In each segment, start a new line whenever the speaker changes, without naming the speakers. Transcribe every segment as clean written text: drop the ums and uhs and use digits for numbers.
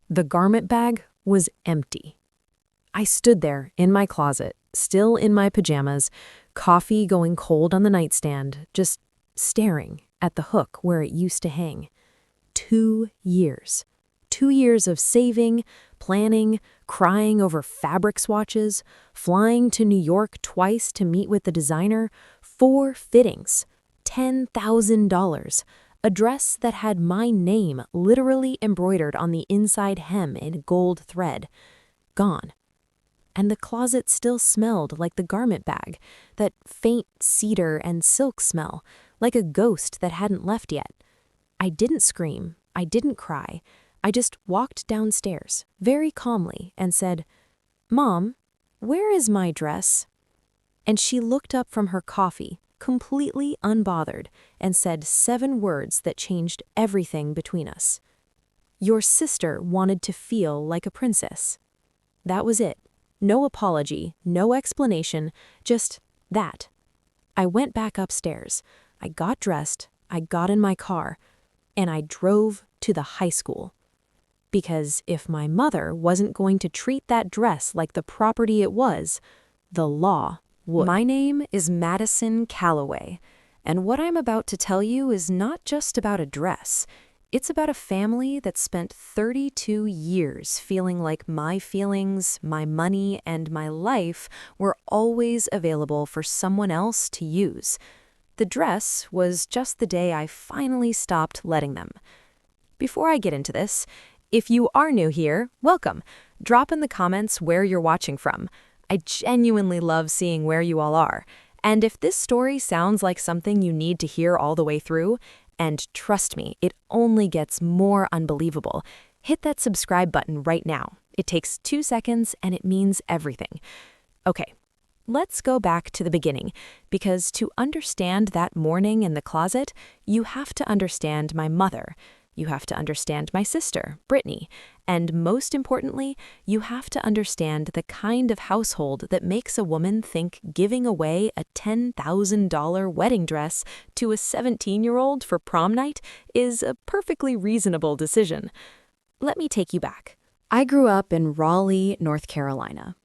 The garment bag was empty. I stood there in my closet, still in my pajamas, coffee going cold on the nightstand, just staring at the hook where it used to hang. 2 years. 2 years of saving, planning, crying over fabric swatches, flying to New York twice to meet with the designer, 4 fittings, $10,000, a dress that had my name literally embroidered on the inside hem in gold thread. Gone. And the closet still smelled like the garment bag, that faint cedar and silk smell, like a ghost that hadn't left yet. I didn't scream, I didn't cry. I just walked downstairs, very calmly, and said, "Mom, where is my dress?" And she looked up from her coffee, completely unbothered, and said 7 words that changed everything between us. "Your sister wanted to feel like a princess." That was it. No apology, no explanation, just that. I went back upstairs. I got dressed, I got in my car, and I drove to the high school. Because if my mother wasn't going to treat that dress like the property it was, the law would. My name is Madison Calloway, and what I'm about to tell you is not just about a dress. It's about a family that spent 32 years feeling like my feelings, my money, and my life were always available for someone else to use. The dress was just the day I finally stopped letting them. Before I get into this, if you are new here, welcome. Drop in the comments where you're watching from. I genuinely love seeing where you all are. And if this story sounds like something you need to hear all the way through, and trust me, it only gets more unbelievable, hit that subscribe button right now. It takes 2 seconds and it means everything. Okay, let's go back to the beginning, because to understand that morning in the closet, you have to understand my mother. You have to understand my sister, Brittany, and most importantly, you have to understand the kind of household that makes a woman think giving away a $10,000 wedding dress to a 17-year-old for prom night is a perfectly reasonable decision. Let me take you back. I grew up in Raleigh, North Carolina.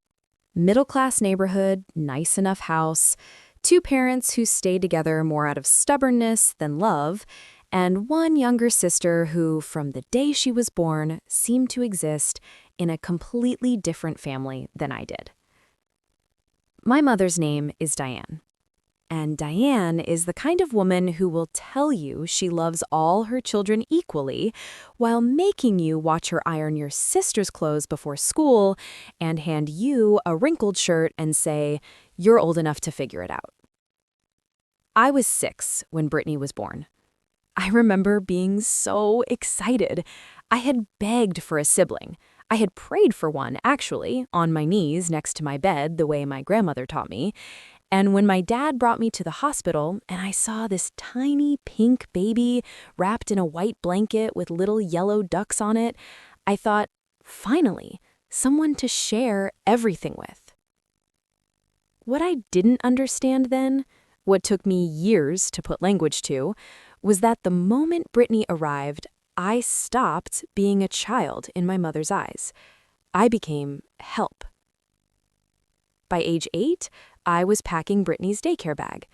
Middle-class neighborhood, nice enough house, 2 parents who stayed together more out of stubbornness than love, and 1 younger sister who, from the day she was born, seemed to exist in a completely different family than I did. My mother's name is Diane, and Diane is the kind of woman who will tell you she loves all her children equally while making you watch her iron your sister's clothes before school and hand you a wrinkled shirt and say, "You're old enough to figure it out." I was 6 when Brittany was born. I remember being so excited. I had begged for a sibling. I had prayed for one, actually, on my knees next to my bed, the way my grandmother taught me. And when my dad brought me to the hospital and I saw this tiny pink baby wrapped in a white blanket with little yellow ducks on it, I thought, finally, someone to share everything with. What I didn't understand then, what took me years to put language to, was that the moment Brittany arrived, I stopped being a child in my mother's eyes. I became help. By age 8, I was packing Brittany's daycare bag.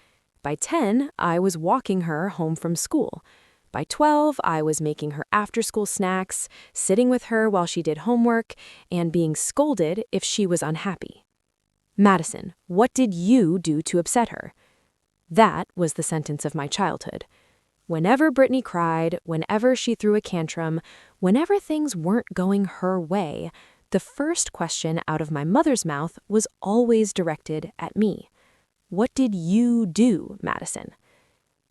By 10, I was walking her home from school. By 12, I was making her after-school snacks, sitting with her while she did homework, and being scolded if she was unhappy. "Madison, what did you do to upset her?" That was the sentence of my childhood. Whenever Brittany cried, whenever she threw a tantrum, whenever things weren't going her way, the first question out of my mother's mouth was always directed at me. "What did you do, Madison?"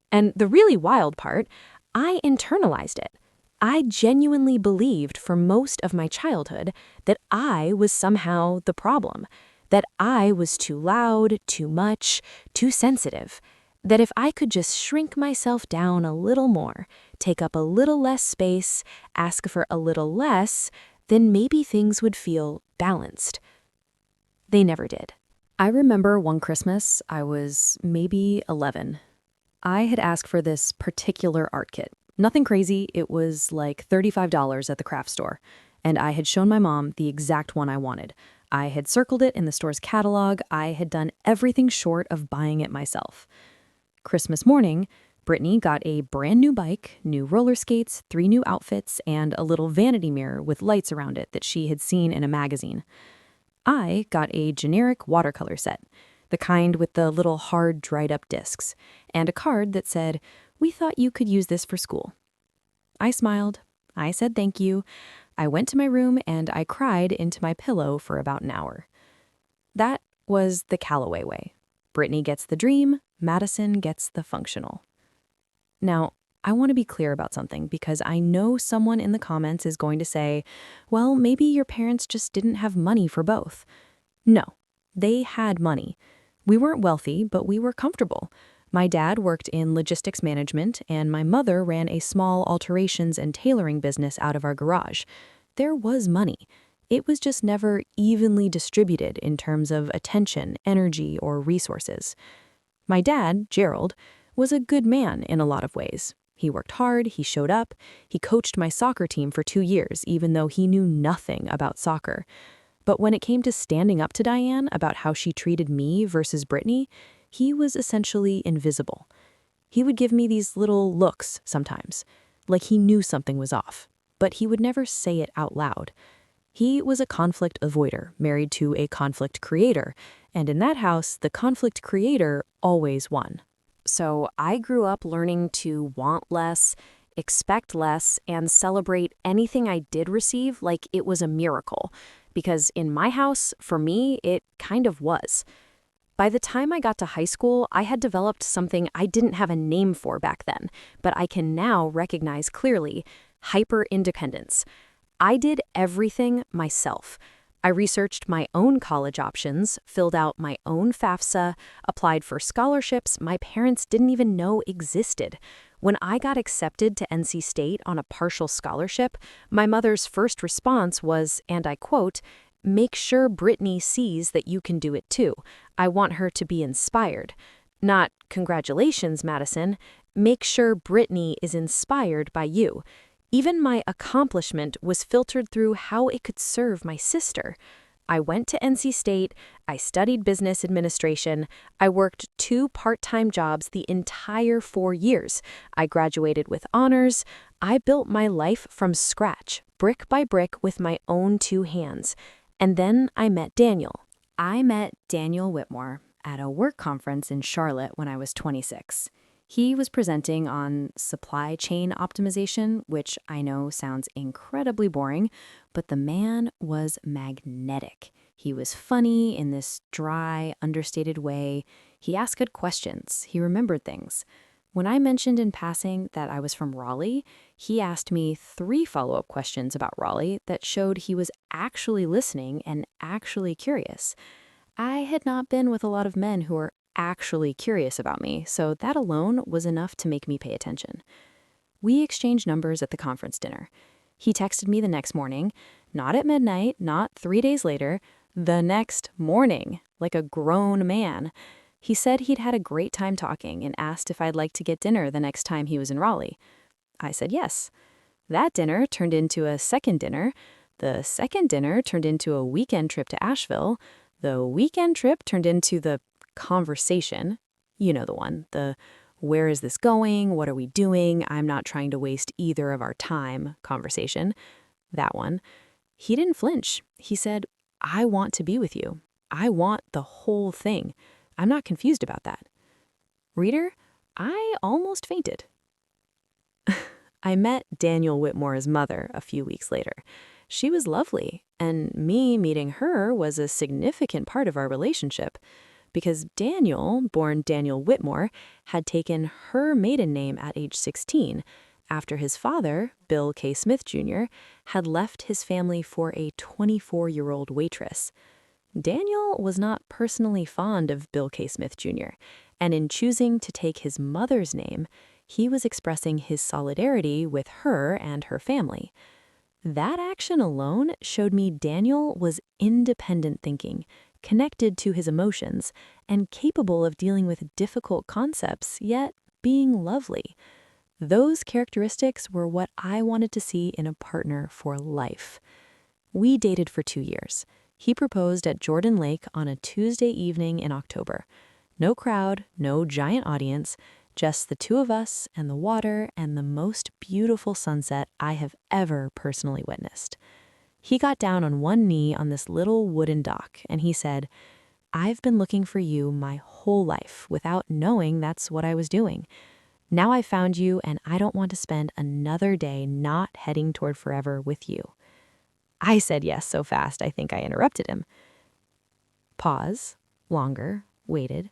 And the really wild part, I internalized it. I genuinely believed for most of my childhood that I was somehow the problem, that I was too loud, too much, too sensitive. That if I could just shrink myself down a little more, take up a little less space, ask for a little less, then maybe things would feel balanced. They never did. I remember one Christmas, I was maybe 11. I had asked for this particular art kit. Nothing crazy, it was like $35 at the craft store. and I had shown my mom the exact one I wanted. I had circled it in the store's catalog. I had done everything short of buying it myself. Christmas morning, Brittany got a brand new bike, new roller skates, 3 new outfits, and a little vanity mirror with lights around it that she had seen in a magazine. I got a generic watercolor set, the kind with the little hard, dried-up discs, and a card that said, "We thought you could use this for school." I smiled. I said thank you. I went to my room and I cried into my pillow for about an hour. That was the Calloway way. Brittany gets the dream, Madison gets the functional. Now, I want to be clear about something because I know someone in the comments is going to say, well, maybe your parents just didn't have money for both. No, they had money. We weren't wealthy, but we were comfortable. My dad worked in logistics management, and my mother ran a small alterations and tailoring business out of our garage. There was money. It was just never evenly distributed in terms of attention, energy, or resources. My dad, Gerald, was a good man in a lot of ways. He worked hard, he showed up, he coached my soccer team for 2 years, even though he knew nothing about soccer. But when it came to standing up to Diane about how she treated me versus Brittany, he was essentially invisible. He would give me these little looks sometimes, like he knew something was off, but he would never say it out loud. He was a conflict avoider, married to a conflict creator, and in that house, the conflict creator always won. So I grew up learning to want less, expect less, and celebrate anything I did receive like it was a miracle. Because in my house, for me, it kind of was. By the time I got to high school, I had developed something I didn't have a name for back then, but I can now recognize clearly: hyper-independence. I did everything myself. I researched my own college options, filled out my own FAFSA, applied for scholarships my parents didn't even know existed. When I got accepted to NC State on a partial scholarship, my mother's first response was, and I quote, "Make sure Brittany sees that you can do it too. I want her to be inspired." Not, "Congratulations, Madison." Make sure Brittany is inspired by you. Even my accomplishment was filtered through how it could serve my sister. I went to NC State, I studied business administration, I worked 2 part-time jobs the entire 4 years. I graduated with honors. I built my life from scratch, brick by brick with my own 2 hands. And then I met Daniel. I met Daniel Whitmore at a work conference in Charlotte when I was 26. He was presenting on supply chain optimization, which I know sounds incredibly boring, but the man was magnetic. He was funny in this dry, understated way. He asked good questions. He remembered things. When I mentioned in passing that I was from Raleigh, he asked me 3 follow-up questions about Raleigh that showed he was actually listening and actually curious. I had not been with a lot of men who were actually curious about me, so that alone was enough to make me pay attention. We exchanged numbers at the conference dinner. He texted me the next morning, not at midnight, not 3 days later, the next morning, like a grown man. He said he'd had a great time talking and asked if I'd like to get dinner the next time he was in Raleigh. I said yes. That dinner turned into a second dinner. The second dinner turned into a weekend trip to Asheville. The weekend trip turned into the conversation. You know the one, the "where is this going? What are we doing? I'm not trying to waste either of our time" conversation. That one. He didn't flinch. He said, "I want to be with you. I want the whole thing. I'm not confused about that." Reader, I almost fainted. I met Daniel Whitmore's mother a few weeks later. She was lovely, and me meeting her was a significant part of our relationship, because Daniel, born Daniel Whitmore, had taken her maiden name at age 16 after his father, Bill K. Smith Jr., had left his family for a 24-year-old waitress. Daniel was not personally fond of Bill K. Smith Jr., and in choosing to take his mother's name, he was expressing his solidarity with her and her family. That action alone showed me Daniel was independent thinking, connected to his emotions, and capable of dealing with difficult concepts, yet being lovely. Those characteristics were what I wanted to see in a partner for life. We dated for 2 years. He proposed at Jordan Lake on a Tuesday evening in October. No crowd, no giant audience, just the two of us and the water and the most beautiful sunset I have ever personally witnessed. He got down on one knee on this little wooden dock and he said, "I've been looking for you my whole life without knowing that's what I was doing. Now I found you and I don't want to spend another day not heading toward forever with you." I said yes so fast I think I interrupted him. Pause, longer, waited.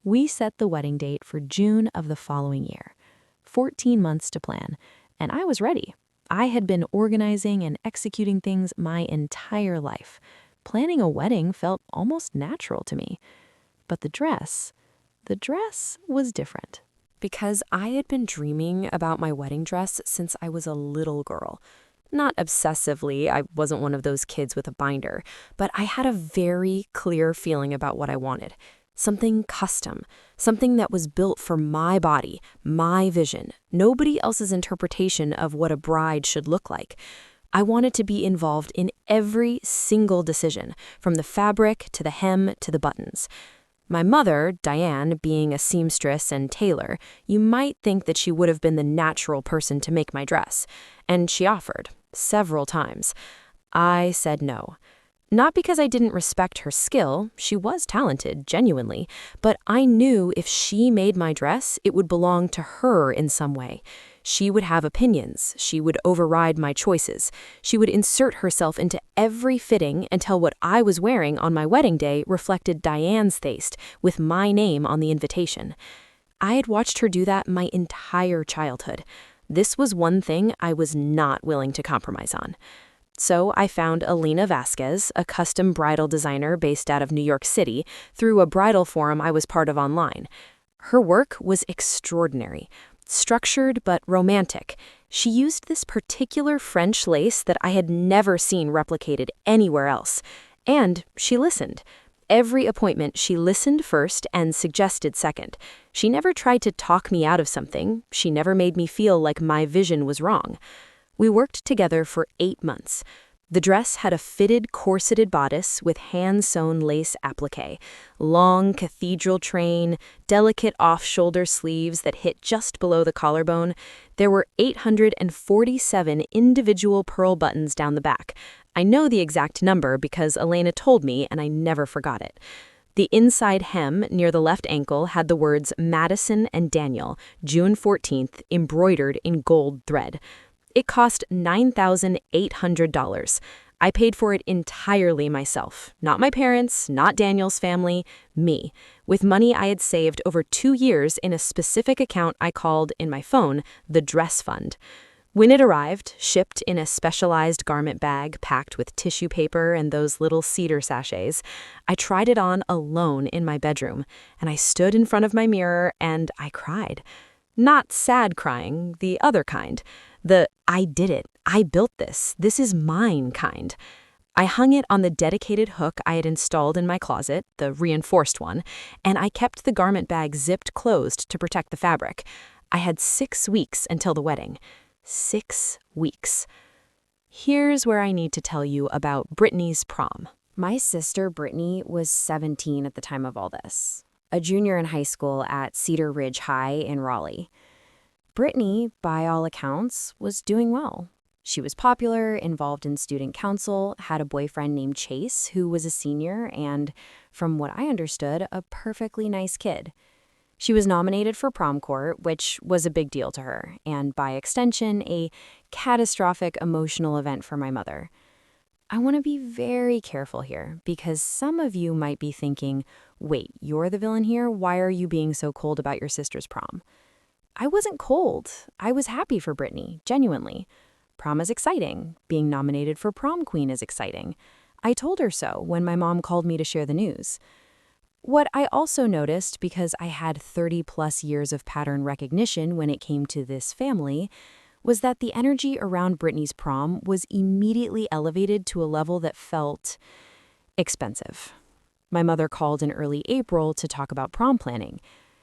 We set the wedding date for June of the following year. 14 months to plan, and I was ready. I had been organizing and executing things my entire life. Planning a wedding felt almost natural to me. But the dress was different. Because I had been dreaming about my wedding dress since I was a little girl. Not obsessively, I wasn't one of those kids with a binder, but I had a very clear feeling about what I wanted. Something custom, something that was built for my body, my vision, nobody else's interpretation of what a bride should look like. I wanted to be involved in every single decision, from the fabric to the hem to the buttons. My mother, Diane, being a seamstress and tailor, you might think that she would have been the natural person to make my dress, and she offered, several times. I said no. Not because I didn't respect her skill, she was talented, genuinely, but I knew if she made my dress, it would belong to her in some way. She would have opinions, she would override my choices, she would insert herself into every fitting until what I was wearing on my wedding day reflected Diane's taste, with my name on the invitation. I had watched her do that my entire childhood. This was one thing I was not willing to compromise on. So I found Alina Vasquez, a custom bridal designer based out of New York City, through a bridal forum I was part of online. Her work was extraordinary, structured but romantic. She used this particular French lace that I had never seen replicated anywhere else. And she listened. Every appointment, she listened first and suggested second. She never tried to talk me out of something. She never made me feel like my vision was wrong. We worked together for 8 months. The dress had a fitted corseted bodice with hand-sewn lace applique, long cathedral train, delicate off-shoulder sleeves that hit just below the collarbone. There were 847 individual pearl buttons down the back. I know the exact number because Elena told me and I never forgot it. The inside hem near the left ankle had the words Madison and Daniel, June 14th, embroidered in gold thread. It cost $9,800. I paid for it entirely myself. Not my parents, not Daniel's family, me. With money I had saved over 2 years in a specific account I called, in my phone, the dress fund. When it arrived, shipped in a specialized garment bag packed with tissue paper and those little cedar sachets, I tried it on alone in my bedroom, and I stood in front of my mirror and I cried. Not sad crying, the other kind. The "I did it, I built this is mine" kind. I hung it on the dedicated hook I had installed in my closet, the reinforced one, and I kept the garment bag zipped closed to protect the fabric. I had 6 weeks until the wedding. 6 weeks. Here's where I need to tell you about Brittany's prom. My sister Brittany was 17 at the time of all this, a junior in high school at Cedar Ridge High in Raleigh. Brittany, by all accounts, was doing well. She was popular, involved in student council, had a boyfriend named Chase who was a senior and, from what I understood, a perfectly nice kid. She was nominated for prom court, which was a big deal to her, and by extension, a catastrophic emotional event for my mother. I want to be very careful here because some of you might be thinking, wait, you're the villain here? Why are you being so cold about your sister's prom? I wasn't cold. I was happy for Brittany, genuinely. Prom is exciting. Being nominated for prom queen is exciting. I told her so when my mom called me to share the news. What I also noticed, because I had 30+ years of pattern recognition when it came to this family, was that the energy around Brittany's prom was immediately elevated to a level that felt expensive. My mother called in early April to talk about prom planning.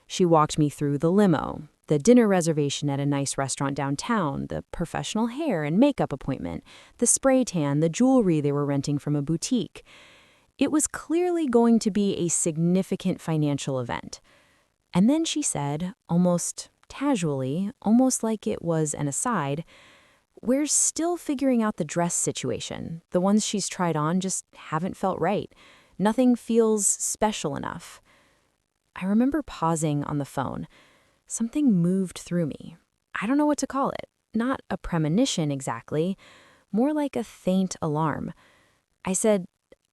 She walked me through the limo,
The dinner reservation at a nice restaurant downtown, the professional hair and makeup appointment, the spray tan, the jewelry they were renting from a boutique. It was clearly going to be a significant financial event. And then she said, almost casually, almost like it was an aside, "We're still figuring out the dress situation. The ones she's tried on just haven't felt right. Nothing feels special enough." I remember pausing on the phone. Something moved through me. I don't know what to call it. Not a premonition exactly, more like a faint alarm. I said,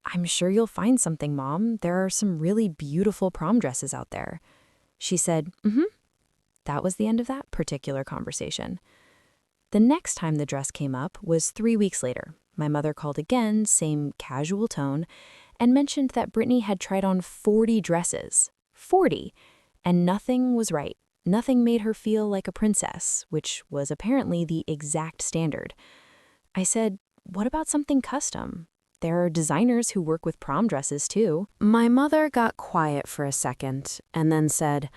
"I'm sure you'll find something, Mom. There are some really beautiful prom dresses out there." She said, "Mm-hmm." That was the end of that particular conversation. The next time the dress came up was 3 weeks later. My mother called again, same casual tone, and mentioned that Brittany had tried on 40 dresses. 40! And nothing was right. Nothing made her feel like a princess, which was apparently the exact standard. I said, "What about something custom? There are designers who work with prom dresses too." My mother got quiet for a second and then said,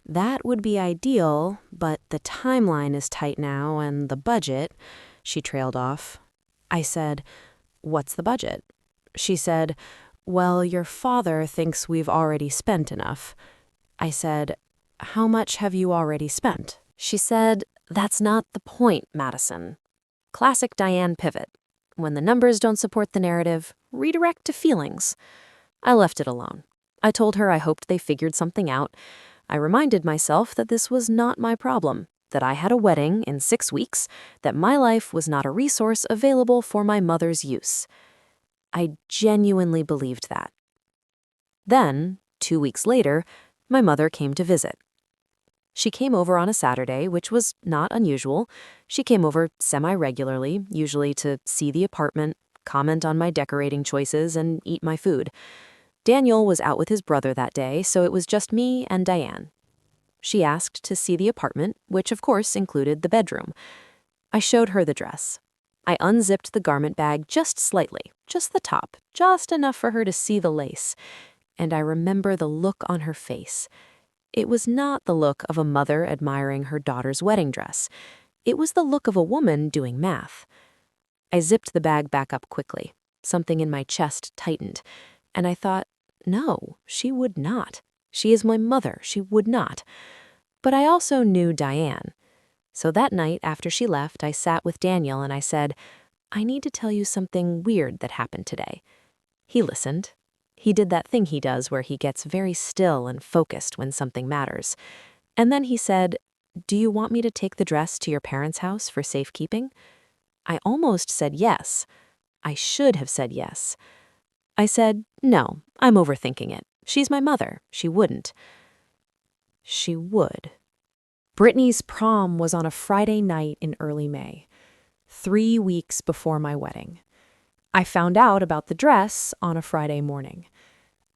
"That would be ideal, but the timeline is tight now and the budget." She trailed off. I said, "What's the budget?" She said, "Well, your father thinks we've already spent enough." I said, "How much have you already spent?" She said, "That's not the point, Madison." Classic Diane pivot. When the numbers don't support the narrative, redirect to feelings. I left it alone. I told her I hoped they figured something out. I reminded myself that this was not my problem, that I had a wedding in 6 weeks, that my life was not a resource available for my mother's use. I genuinely believed that. Then, 2 weeks later, my mother came to visit. She came over on a Saturday, which was not unusual. She came over semi-regularly, usually to see the apartment, comment on my decorating choices, and eat my food. Daniel was out with his brother that day, so it was just me and Diane. She asked to see the apartment, which of course included the bedroom. I showed her the dress. I unzipped the garment bag just slightly, just the top, just enough for her to see the lace. And I remember the look on her face. It was not the look of a mother admiring her daughter's wedding dress. It was the look of a woman doing math. I zipped the bag back up quickly. Something in my chest tightened. And I thought, no, she would not. She is my mother. She would not. But I also knew Diane. So that night, after she left, I sat with Daniel and I said, "I need to tell you something weird that happened today." He listened. He did that thing he does where he gets very still and focused when something matters. And then he said, "Do you want me to take the dress to your parents' house for safekeeping?" I almost said yes. I should have said yes. I said, "No, I'm overthinking it. She's my mother. She wouldn't." She would. Brittany's prom was on a Friday night in early May, 3 weeks before my wedding. I found out about the dress on a Friday morning.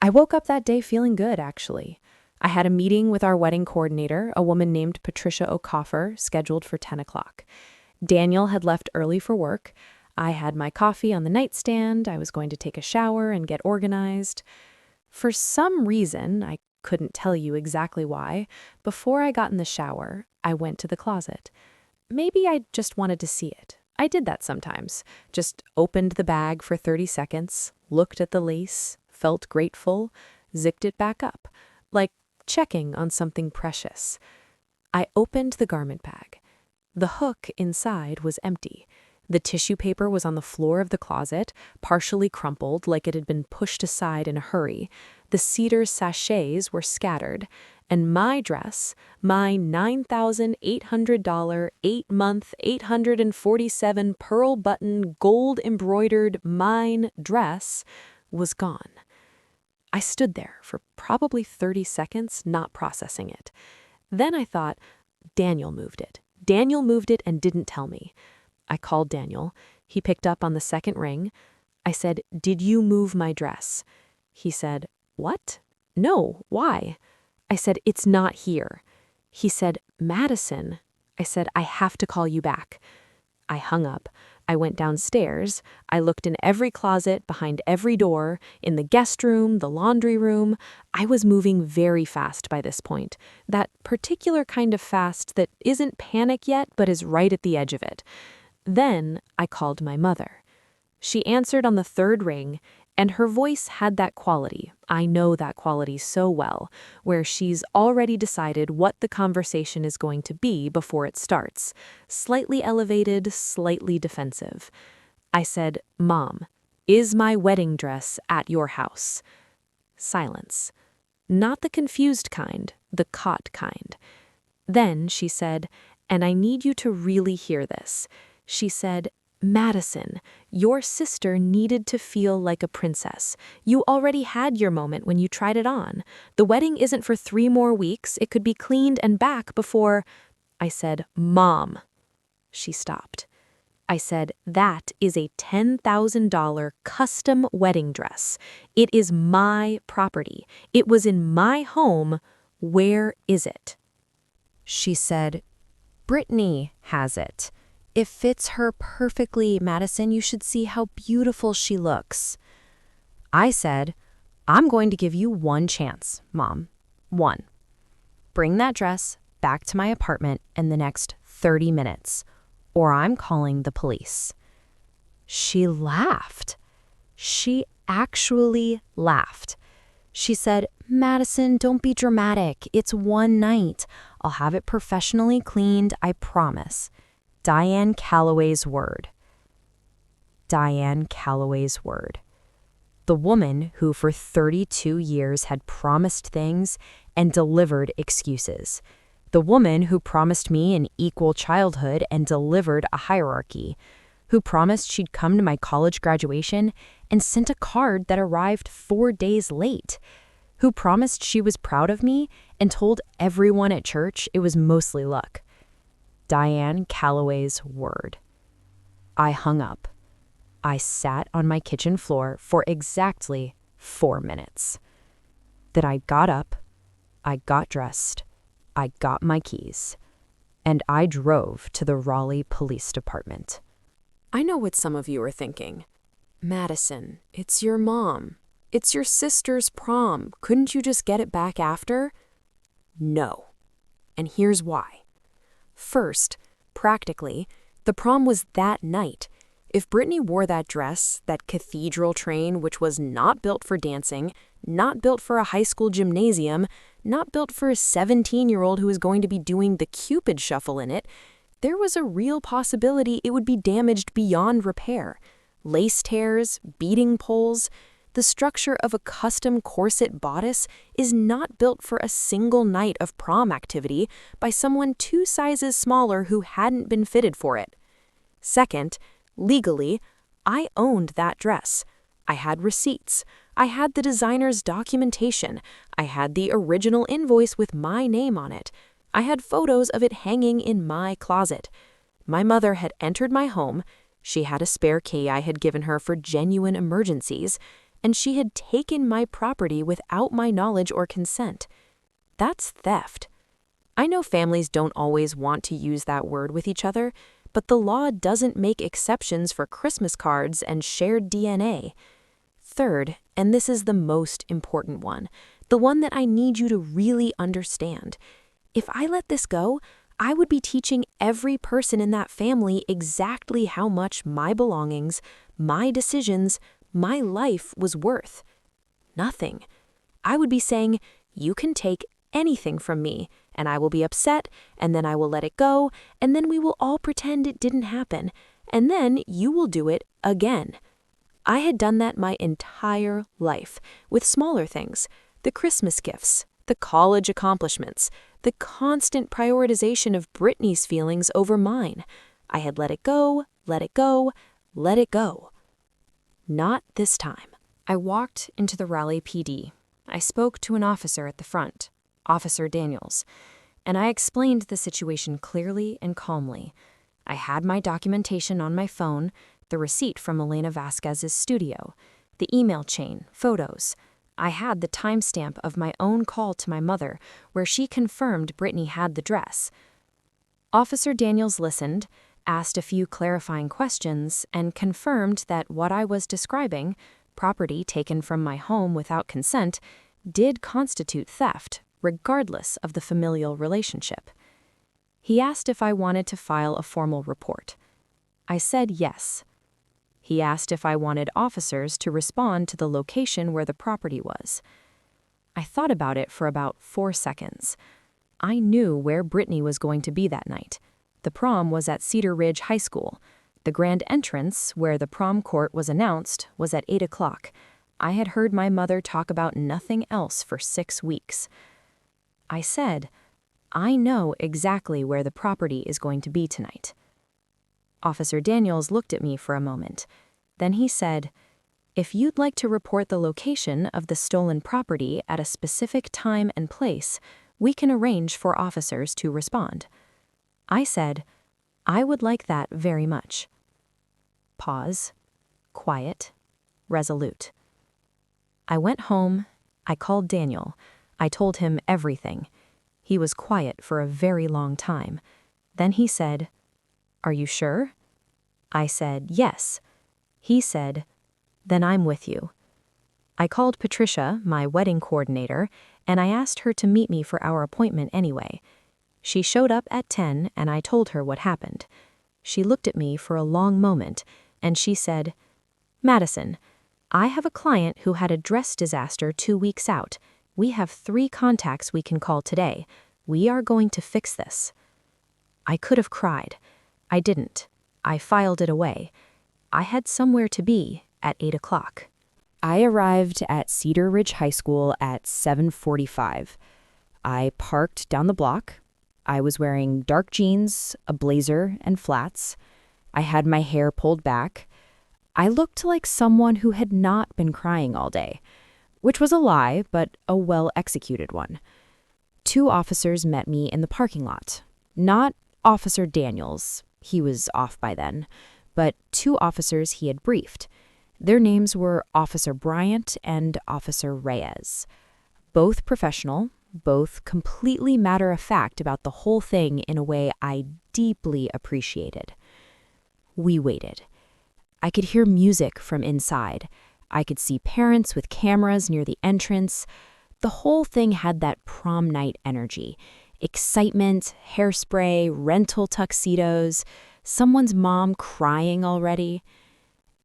I woke up that day feeling good, actually. I had a meeting with our wedding coordinator, a woman named Patricia O'Coffer, scheduled for 10 o'clock. Daniel had left early for work. I had my coffee on the nightstand. I was going to take a shower and get organized. For some reason, I couldn't tell you exactly why, before I got in the shower, I went to the closet. Maybe I just wanted to see it. I did that sometimes. Just opened the bag for 30 seconds, looked at the lace, felt grateful, zipped it back up, like checking on something precious. I opened the garment bag. The hook inside was empty. The tissue paper was on the floor of the closet, partially crumpled like it had been pushed aside in a hurry. The cedar sachets were scattered, and my dress, my $9,800, 8-month, 847 pearl button, gold embroidered mine dress was gone. I stood there for probably 30 seconds, not processing it. Then I thought, Daniel moved it. Daniel moved it and didn't tell me. I called Daniel. He picked up on the second ring. I said, "Did you move my dress?" He said, "What? No, why?" I said, "It's not here." He said, "Madison." I said, "I have to call you back." I hung up.
I went downstairs. I looked in every closet, behind every door, in the guest room, the laundry room. I was moving very fast by this point. That particular kind of fast that isn't panic yet, but is right at the edge of it. Then I called my mother. She answered on the third ring, and her voice had that quality, I know that quality so well, where she's already decided what the conversation is going to be before it starts. Slightly elevated, slightly defensive. I said, "Mom, is my wedding dress at your house?" Silence. Not the confused kind, the caught kind. Then she said, and I need you to really hear this. She said, "Madison, your sister needed to feel like a princess. You already had your moment when you tried it on. The wedding isn't for 3 more weeks. It could be cleaned and back before—" I said, "Mom." She stopped. I said, "That is a $10,000 custom wedding dress. It is my property. It was in my home. Where is it?" She said, "Brittany has it. It fits her perfectly, Madison. You should see how beautiful she looks." I said, "I'm going to give you one chance, Mom. One. Bring that dress back to my apartment in the next 30 minutes, or I'm calling the police." She laughed. She actually laughed. She said, "Madison, don't be dramatic. It's one night. I'll have it professionally cleaned, I promise." Diane Calloway's word. Diane Calloway's word. The woman who for 32 years had promised things and delivered excuses. The woman who promised me an equal childhood and delivered a hierarchy. Who promised she'd come to my college graduation and sent a card that arrived 4 days late. Who promised she was proud of me and told everyone at church it was mostly luck. Diane Calloway's word. I hung up. I sat on my kitchen floor for exactly 4 minutes. Then I got up, I got dressed, I got my keys, and I drove to the Raleigh Police Department. I know what some of you are thinking. "Madison, it's your mom. It's your sister's prom. Couldn't you just get it back after?" No. And here's why. First, practically, the prom was that night. If Brittany wore that dress, that cathedral train which was not built for dancing, not built for a high school gymnasium, not built for a 17-year-old who was going to be doing the Cupid shuffle in it, there was a real possibility it would be damaged beyond repair. Lace tears, beading poles. The structure of a custom corset bodice is not built for a single night of prom activity by someone 2 sizes smaller who hadn't been fitted for it. Second, legally, I owned that dress. I had receipts. I had the designer's documentation. I had the original invoice with my name on it. I had photos of it hanging in my closet. My mother had entered my home. She had a spare key I had given her for genuine emergencies, and she had taken my property without my knowledge or consent. That's theft. I know families don't always want to use that word with each other, but the law doesn't make exceptions for Christmas cards and shared DNA. Third, and this is the most important one, the one that I need you to really understand. If I let this go, I would be teaching every person in that family exactly how much my belongings, my decisions, my life was worth. Nothing. I would be saying, "You can take anything from me, and I will be upset, and then I will let it go, and then we will all pretend it didn't happen, and then you will do it again." I had done that my entire life, with smaller things, the Christmas gifts, the college accomplishments, the constant prioritization of Brittany's feelings over mine. I had let it go, let it go, let it go. Not this time. I walked into the Raleigh PD. I spoke to an officer at the front, Officer Daniels, and I explained the situation clearly and calmly. I had my documentation on my phone, the receipt from Elena Vasquez's studio, the email chain, photos. I had the timestamp of my own call to my mother, where she confirmed Brittany had the dress. Officer Daniels listened,
asked a few clarifying questions, and confirmed that what I was describing, property taken from my home without consent, did constitute theft, regardless of the familial relationship. He asked if I wanted to file a formal report. I said yes. He asked if I wanted officers to respond to the location where the property was. I thought about it for about 4 seconds. I knew where Brittany was going to be that night. The prom was at Cedar Ridge High School. The grand entrance, where the prom court was announced, was at 8 o'clock. I had heard my mother talk about nothing else for 6 weeks. I said, I know exactly where the property is going to be tonight. Officer Daniels looked at me for a moment. Then he said, if you'd like to report the location of the stolen property at a specific time and place, we can arrange for officers to respond. I said, I would like that very much. Pause. Quiet. Resolute. I went home. I called Daniel. I told him everything. He was quiet for a very long time. Then he said, Are you sure? I said, yes. He said, then I'm with you. I called Patricia, my wedding coordinator, and I asked her to meet me for our appointment anyway. She showed up at 10 and I told her what happened. She looked at me for a long moment and she said, Madison, I have a client who had a dress disaster 2 weeks out. We have 3 contacts we can call today. We are going to fix this. I could have cried. I didn't. I filed it away. I had somewhere to be at 8 o'clock. I arrived at Cedar Ridge High School at 7:45. I parked down the block. I was wearing dark jeans, a blazer, and flats. I had my hair pulled back. I looked like someone who had not been crying all day, which was a lie, but a well-executed one. 2 officers met me in the parking lot. Not Officer Daniels, he was off by then, but 2 officers he had briefed. Their names were Officer Bryant and Officer Reyes. Both professional, both completely matter-of-fact about the whole thing in a way I deeply appreciated. We waited. I could hear music from inside. I could see parents with cameras near the entrance. The whole thing had that prom night energy. Excitement, hairspray, rental tuxedos, someone's mom crying already.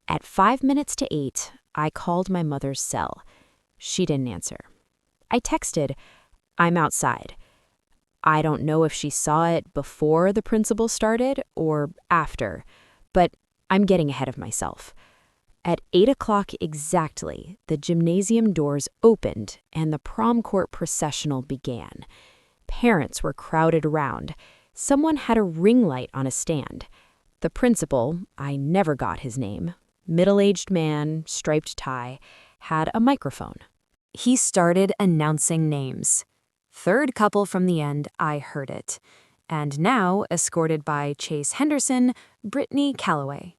At 5 minutes to 8, I called my mother's cell. She didn't answer. I texted, I'm outside. I don't know if she saw it before the principal started or after, but I'm getting ahead of myself. At 8 o'clock exactly, the gymnasium doors opened and the prom court processional began. Parents were crowded around. Someone had a ring light on a stand. The principal, I never got his name, middle-aged man, striped tie, had a microphone. He started announcing names. Third couple from the end, I heard it. And now, escorted by Chase Henderson, Brittany Calloway.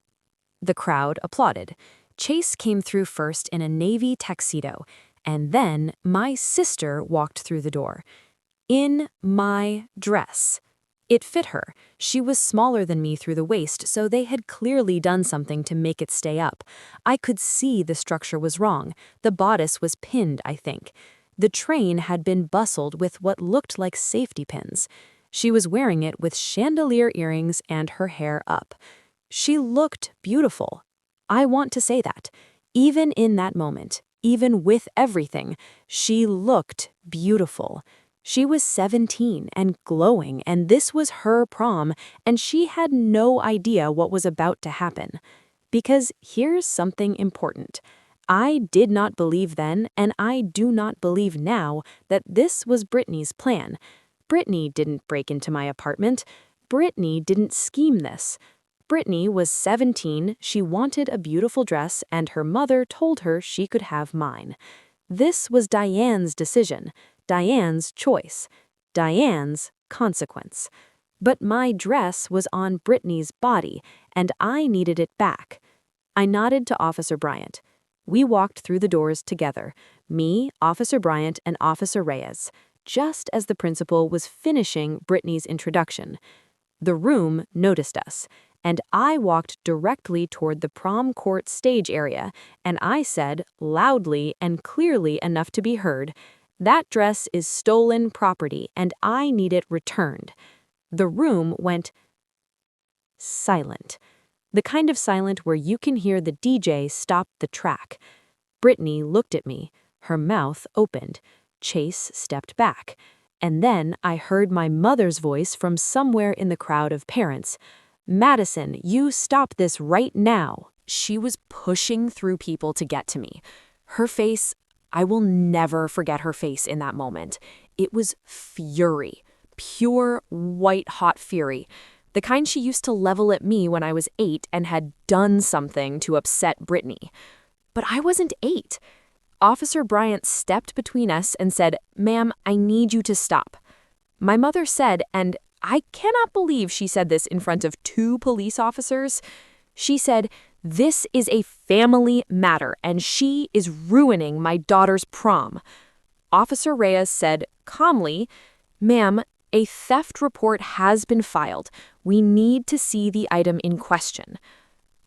The crowd applauded. Chase came through first in a navy tuxedo, and then my sister walked through the door. In my dress. It fit her. She was smaller than me through the waist, so they had clearly done something to make it stay up. I could see the structure was wrong. The bodice was pinned, I think. The train had been bustled with what looked like safety pins. She was wearing it with chandelier earrings and her hair up. She looked beautiful. I want to say that. Even in that moment, even with everything, she looked beautiful. She was 17 and glowing, and this was her prom, and she had no idea what was about to happen. Because here's something important. I did not believe then, and I do not believe now, that this was Brittany's plan. Brittany didn't break into my apartment. Brittany didn't scheme this. Brittany was 17, she wanted a beautiful dress, and her mother told her she could have mine. This was Diane's decision, Diane's choice, Diane's consequence. But my dress was on Brittany's body, and I needed it back. I nodded to Officer Bryant. We walked through the doors together, me, Officer Bryant, and Officer Reyes, just as the principal was finishing Brittany's introduction. The room noticed us, and I walked directly toward the prom court stage area, and I said, loudly and clearly enough to be heard, "That dress is stolen property, and I need it returned." The room went silent. The kind of silent where you can hear the DJ stop the track. Brittany looked at me. Her mouth opened. Chase stepped back. And then I heard my mother's voice from somewhere in the crowd of parents. "Madison, you stop this right now." She was pushing through people to get to me. Her face, I will never forget her face in that moment. It was fury. Pure, white-hot fury. The kind she used to level at me when I was 8 and had done something to upset Brittany. But I wasn't 8. Officer Bryant stepped between us and said, "Ma'am, I need you to stop." My mother said, and I cannot believe she said this in front of 2 police officers, she said, "This is a family matter, and she is ruining my daughter's prom." Officer Reyes said calmly, "Ma'am, a theft report has been filed. We need to see the item in question."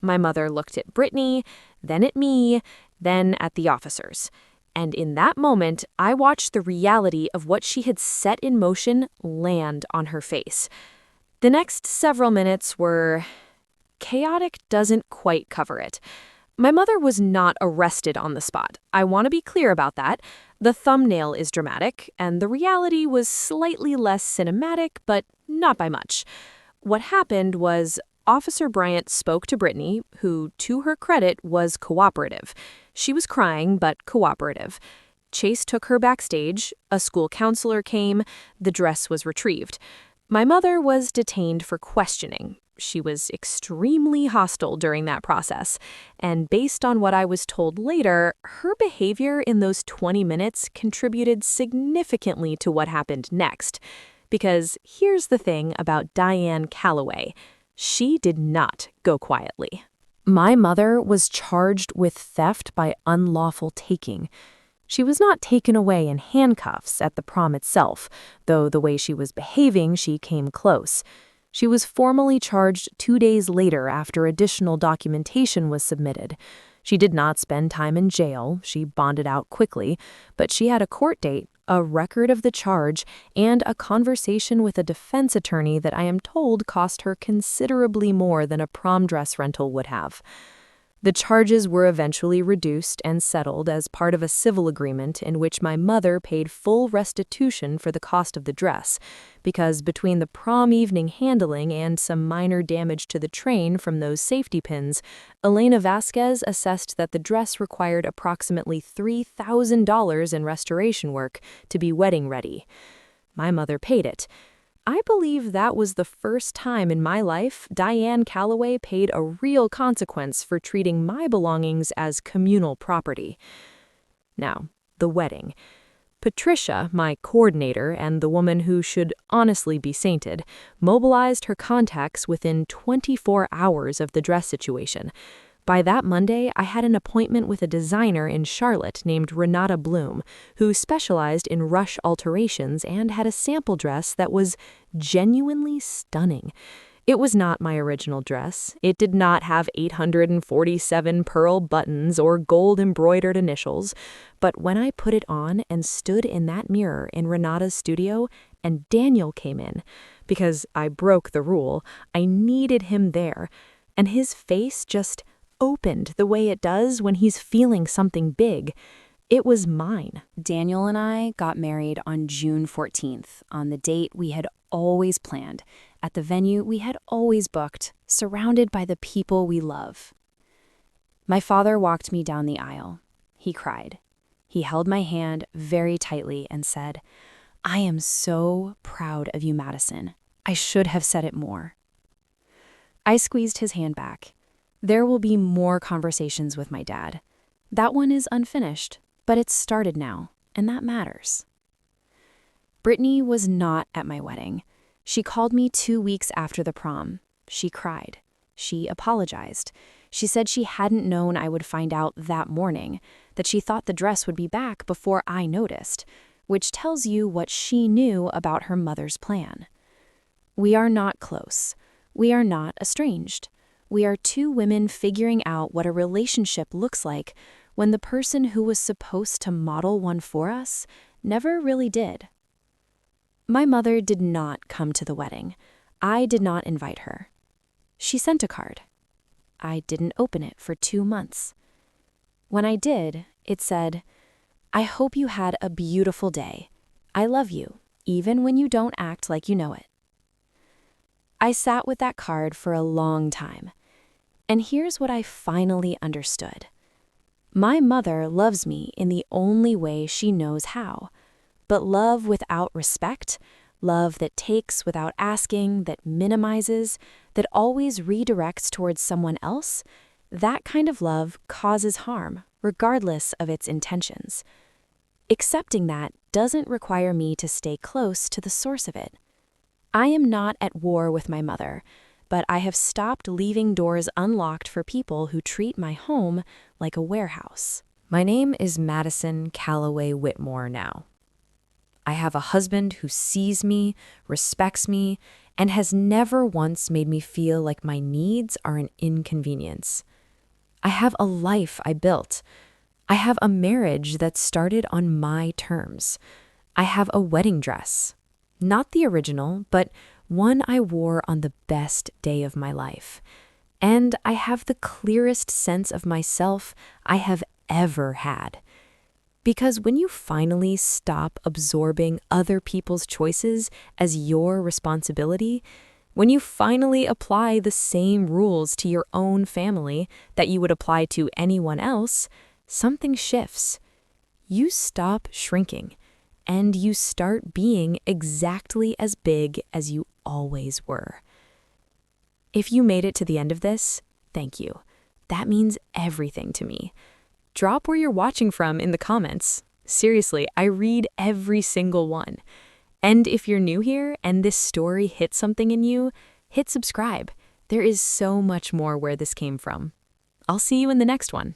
My mother looked at Brittany, then at me, then at the officers. And in that moment, I watched the reality of what she had set in motion land on her face. The next several minutes were chaotic doesn't quite cover it. My mother was not arrested on the spot. I want to be clear about that. The thumbnail is dramatic, and the reality was slightly less cinematic, but not by much. What happened was Officer Bryant spoke to Brittany, who, to her credit, was cooperative. She was crying, but cooperative. Chase took her backstage, a school counselor came, the dress was retrieved. My mother was detained for questioning. She was extremely hostile during that process, and based on what I was told later, her behavior in those 20 minutes contributed significantly to what happened next. Because here's the thing about Diane Calloway. She did not go quietly. My mother was charged with theft by unlawful taking. She was not taken away in handcuffs at the prom itself, though the way she was behaving, she came close. She was formally charged 2 days later after additional documentation was submitted. She did not spend time in jail, she bonded out quickly, but she had a court date, a record of the charge, and a conversation with a defense attorney that I am told cost her considerably more than a prom dress rental would have. The charges were eventually reduced and settled as part of a civil agreement in which my mother paid full restitution for the cost of the dress, because between the prom evening handling and some minor damage to the train from those safety pins, Elena Vasquez assessed that the dress required approximately $3,000 in restoration work to be wedding ready. My mother paid it. I believe that was the first time in my life Diane Calloway paid a real consequence for treating my belongings as communal property. Now, the wedding. Patricia, my coordinator and the woman who should honestly be sainted, mobilized her contacts within 24 hours of the dress situation. By that Monday, I had an appointment with a designer in Charlotte named Renata Bloom, who specialized in rush alterations and had a sample dress that was genuinely stunning. It was not my original dress. It did not have 847 pearl buttons or gold-embroidered initials, but when I put it on and stood in that mirror in Renata's studio, and Daniel came in, because I broke the rule, I needed him there, and his face just opened the way it does when he's feeling something big. It was mine.
Daniel and I got married on June 14th, on the date we had always planned, at the venue we had always booked, surrounded by the people we love. My father walked me down the aisle. He cried. He held my hand very tightly and said, "I am so proud of you, Madison. I should have said it more." I squeezed his hand back. There will be more conversations with my dad. That one is unfinished, but it's started now, and that matters. Brittany was not at my wedding. She called me 2 weeks after the prom. She cried. She apologized. She said she hadn't known I would find out that morning, that she thought the dress would be back before I noticed, which tells you what she knew about her mother's plan. We are not close. We are not estranged. We are two women figuring out what a relationship looks like when the person who was supposed to model one for us never really did. My mother did not come to the wedding. I did not invite her. She sent a card. I didn't open it for 2 months. When I did, it said, "I hope you had a beautiful day. I love you, even when you don't act like you know it." I sat with that card for a long time. And here's what I finally understood. My mother loves me in the only way she knows how. But love without respect, love that takes without asking, that minimizes, that always redirects towards someone else, that kind of love causes harm, regardless of its intentions. Accepting that doesn't require me to stay close to the source of it. I am not at war with my mother, but I have stopped leaving doors unlocked for people who treat my home like a warehouse.
My name is Madison Calloway Whitmore now. I have a husband who sees me, respects me, and has never once made me feel like my needs are an inconvenience. I have a life I built. I have a marriage that started on my terms. I have a wedding dress. Not the original, but one I wore on the best day of my life. And I have the clearest sense of myself I have ever had. Because when you finally stop absorbing other people's choices as your responsibility, when you finally apply the same rules to your own family that you would apply to anyone else, something shifts. You stop shrinking, and you start being exactly as big as you always were. If you made it to the end of this, thank you. That means everything to me. Drop where you're watching from in the comments. Seriously, I read every single one. And if you're new here and this story hit something in you, hit subscribe. There is so much more where this came from. I'll see you in the next one.